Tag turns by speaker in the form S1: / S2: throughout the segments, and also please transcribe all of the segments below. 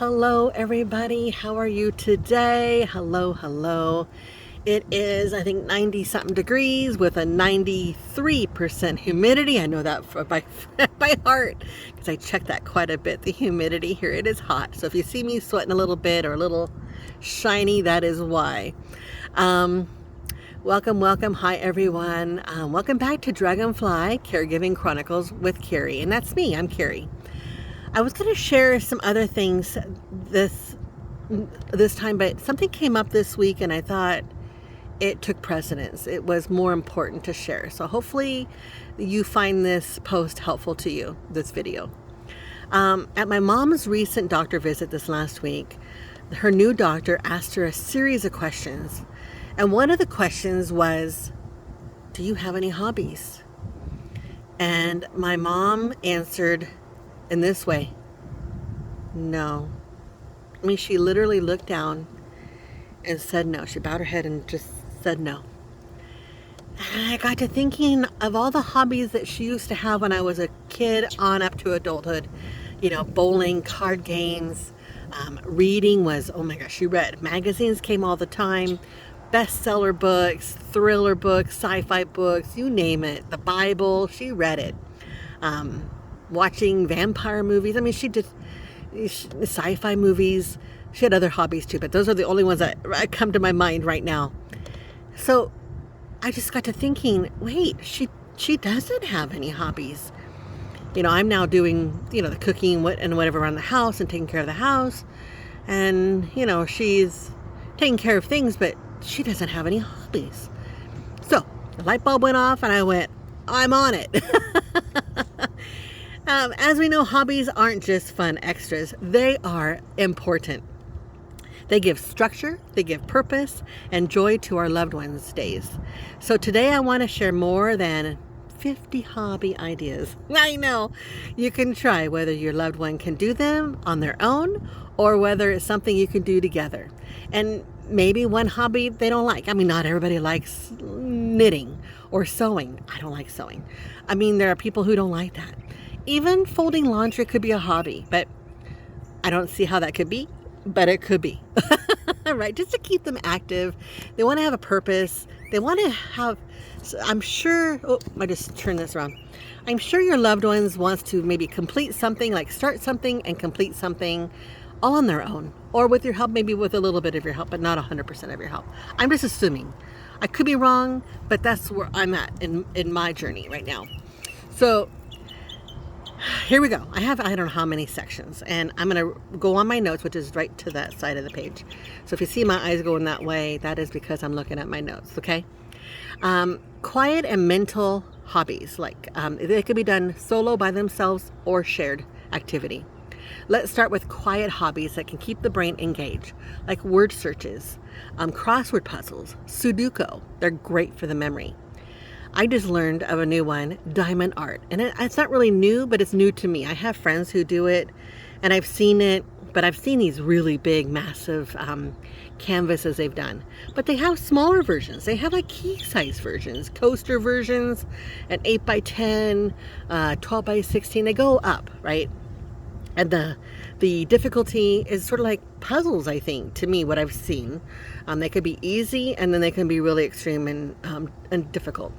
S1: Hello, everybody. How are you today? Hello, hello. It is, I think, 90 something degrees with a 93% humidity. I know that by heart because I check that quite a bit. The humidity here, it is hot. So if you see me sweating a little bit or a little shiny, that is why. Welcome. Hi, everyone. Welcome back to Dragonfly Caregiving Chronicles with Carrie. And that's me. I'm Carrie. I was going to share some other things this time, but something came up this week and I thought it took precedence. It was more important to share. So hopefully you find this post helpful to you, this video. At my mom's recent doctor visit this last week, her new doctor asked her a series of questions. And one of the questions was, do you have any hobbies? And my mom answered in this way, no. I mean, she literally looked down and said no. She bowed her head and just said no. And I got to thinking of all the hobbies that she used to have when I was a kid on up to adulthood. You know, bowling, card games, reading was, oh my gosh, she read. Magazines came all the time, bestseller books, thriller books, sci-fi books, you name it. The Bible, she read it. Watching vampire movies. I mean, she did sci-fi movies. She had other hobbies too, but those are the only ones that come to my mind right now. So I just got to thinking, wait, she doesn't have any hobbies. You know, I'm now doing, the cooking and whatever around the house and taking care of the house. And, she's taking care of things, but she doesn't have any hobbies. So the light bulb went off and I went, I'm on it. As we know, hobbies aren't just fun extras. They are important. They give structure, they give purpose, and joy to our loved ones' days. So today I want to share more than 50 hobby ideas. I know you can try whether your loved one can do them on their own or whether it's something you can do together. And maybe one hobby they don't like. I mean, not everybody likes knitting or sewing. I don't like sewing. I mean, there are people who don't like that. Even folding laundry could be a hobby, but I don't see how that could be, but it could be. Right? Just to keep them active. They want to have a purpose. They want to have, I'm sure, I just turned this around. I'm sure your loved ones wants to maybe complete something, like start something and complete something all on their own, or with your help, maybe with a little bit of your help, but not 100% of your help. I'm just assuming. I could be wrong, but that's where I'm at in my journey right now. So here we go. I don't know how many sections, and I'm going to go on my notes, which is right to that side of the page. So if you see my eyes going that way, that is because I'm looking at my notes, okay? Quiet and mental hobbies, like they could be done solo by themselves or shared activity. Let's start with quiet hobbies that can keep the brain engaged, like word searches, crossword puzzles, Sudoku. They're great for the memory. I just learned of a new one, diamond art. And it's not really new, but it's new to me. I have friends who do it, and I've seen it, but I've seen these really big, massive canvases they've done. But they have smaller versions. They have like key-size versions, coaster versions, an 8x10, 12x16. They go up, right? And the difficulty is sort of like puzzles, I think, to me, what I've seen. They could be easy, and then they can be really extreme and difficult.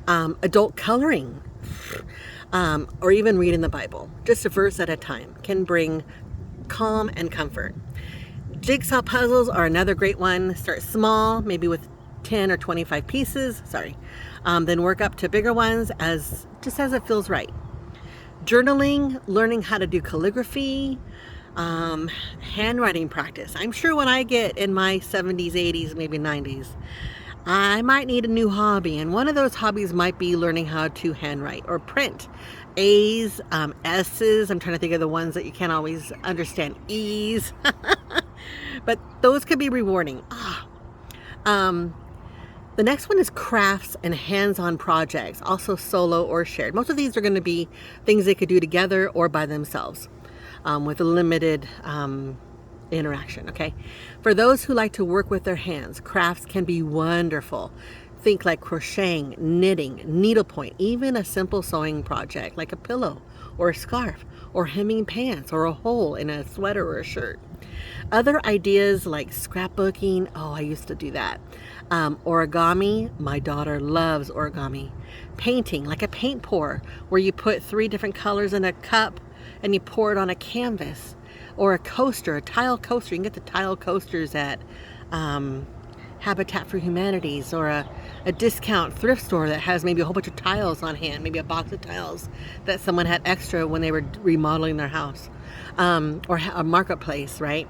S1: Adult coloring, or even reading the Bible, just a verse at a time, can bring calm and comfort. Jigsaw puzzles are another great one. Start small, maybe with 10 or 25 pieces, then work up to bigger ones as it feels right. Journaling, learning how to do calligraphy, handwriting practice. I'm sure when I get in my 70s, 80s, maybe 90s, I might need a new hobby, and one of those hobbies might be learning how to handwrite or print. A's, S's, I'm trying to think of the ones that you can't always understand. E's. But those could be rewarding. The next one is crafts and hands-on projects, also solo or shared. Most of these are going to be things they could do together or by themselves, with a limited interaction, okay? For those who like to work with their hands, crafts can be wonderful. Think like crocheting, knitting, needlepoint, even a simple sewing project like a pillow or a scarf, or hemming pants, or a hole in a sweater or a shirt. Other ideas like scrapbooking, oh, I used to do that. Origami, my daughter loves origami. Painting, like a paint pour, where you put 3 different colors in a cup and you pour it on a canvas. Or a coaster, a tile coaster. You can get the tile coasters at Habitat for Humanities, or a discount thrift store that has maybe a whole bunch of tiles on hand, maybe a box of tiles that someone had extra when they were remodeling their house, or a marketplace, right?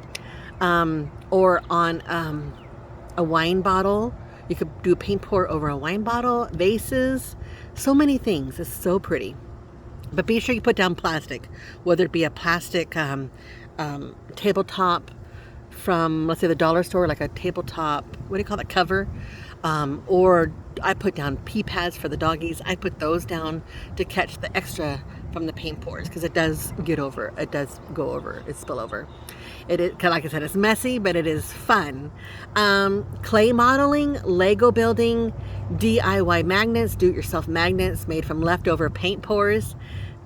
S1: Or on a wine bottle. You could do a paint pour over a wine bottle, vases, so many things. It's so pretty. But be sure you put down plastic, whether it be a plastic tabletop from, let's say, the dollar store, like a tabletop, what do you call that, cover? Or I put down pee pads for the doggies. I put those down to catch the extra from the paint pours, because it does get over. It does go over. It spill over. It is, like I said, it's messy, but it is fun. Clay modeling, Lego building, DIY magnets, do-it-yourself magnets made from leftover paint pours.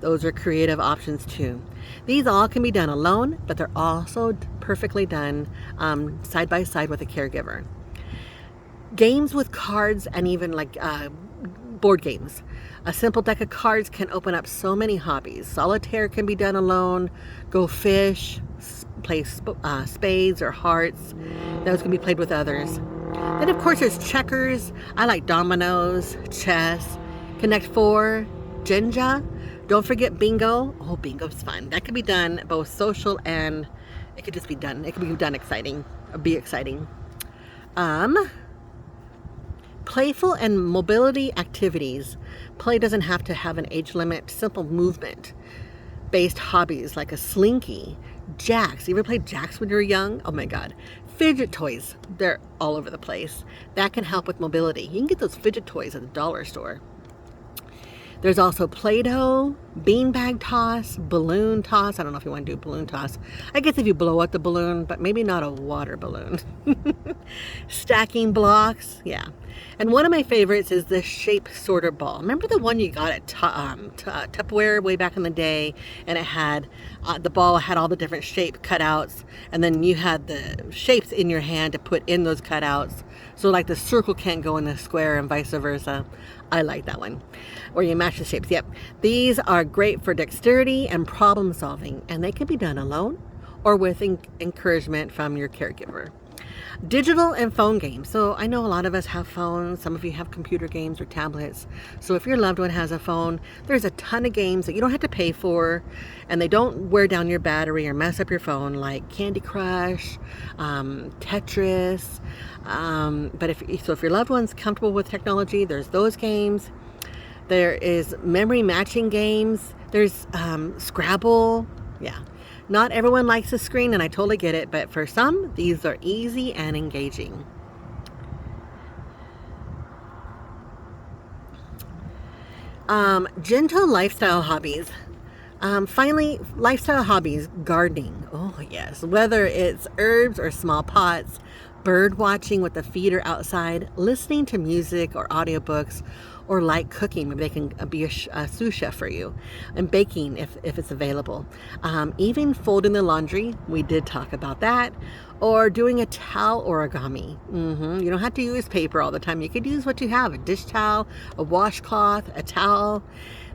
S1: Those are creative options too. These all can be done alone, but they're also perfectly done side by side with a caregiver. Games with cards, and even like board games. A simple deck of cards can open up so many hobbies. Solitaire can be done alone. Go fish, play spades or hearts. Those can be played with others. Then of course there's checkers. I like dominoes, chess, Connect 4, Jenga. Don't forget bingo. Oh, bingo's fun. That can be done both social, and it could just be done. It could be done exciting. Be exciting. Playful and mobility activities. Play doesn't have to have an age limit. Simple movement-based hobbies like a slinky, jacks. You ever played jacks when you were young? Oh my God. Fidget toys. They're all over the place. That can help with mobility. You can get those fidget toys at the dollar store. There's also Play-Doh, beanbag toss, balloon toss. I don't know if you want to do balloon toss. I guess if you blow up the balloon, but maybe not a water balloon. Stacking blocks, yeah. And one of my favorites is the shape sorter ball. Remember the one you got at Tupperware way back in the day, and it had the ball had all the different shape cutouts, and then you had the shapes in your hand to put in those cutouts. So like the circle can't go in the square and vice versa. I like that one. Or you match the shapes. Yep. These are great for dexterity and problem solving, and they can be done alone or with encouragement from your caregiver. Digital and phone games. So I know a lot of us have phones. Some of you have computer games or tablets. So if your loved one has a phone, there's a ton of games that you don't have to pay for, and they don't wear down your battery or mess up your phone, like Candy Crush, Tetris. But if your loved one's comfortable with technology, there's those games. There is memory matching games. There's Scrabble. Yeah. Not everyone likes the screen, and I totally get it, but for some, these are easy and engaging. Gentle lifestyle hobbies. Finally, lifestyle hobbies, gardening. Oh yes, whether it's herbs or small pots, bird watching with the feeder outside, listening to music or audiobooks, or light cooking. Maybe they can be a sous chef for you, and baking if it's available. Even folding the laundry, we did talk about that, or doing a towel origami. You don't have to use paper all the time. You could use what you have, a dish towel, a washcloth, a towel.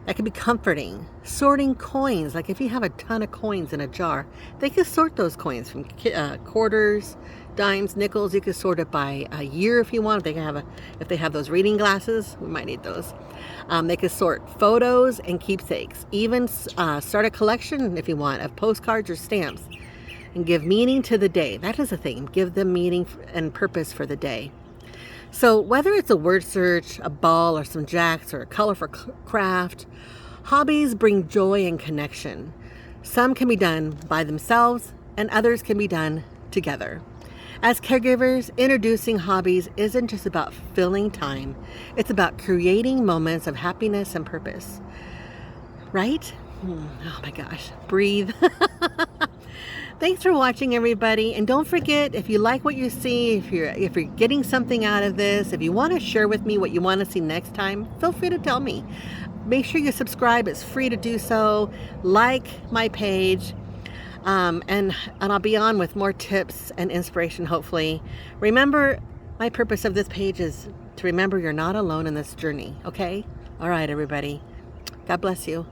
S1: That can be comforting. Sorting coins, like if you have a ton of coins in a jar, they can sort those coins from quarters, dimes, nickels. You can sort it by a year if you want. If they have those reading glasses, we might need those. They can sort photos and keepsakes. Even start a collection if you want of postcards or stamps, and give meaning to the day. That is a thing. Give them meaning and purpose for the day. So whether it's a word search, a ball, or some jacks, or a colorful craft, hobbies bring joy and connection. Some can be done by themselves, and others can be done together. As caregivers, introducing hobbies isn't just about filling time. It's about creating moments of happiness and purpose. Right? Oh my gosh. Breathe. Thanks for watching, everybody. And don't forget, if you like what you see, if you're getting something out of this, if you want to share with me what you want to see next time, feel free to tell me. make sure you subscribe. It's free to do so. Like my page. And I'll be on with more tips and inspiration, hopefully. Remember, my purpose of this page is to remember you're not alone in this journey, okay? All right, everybody. God bless you.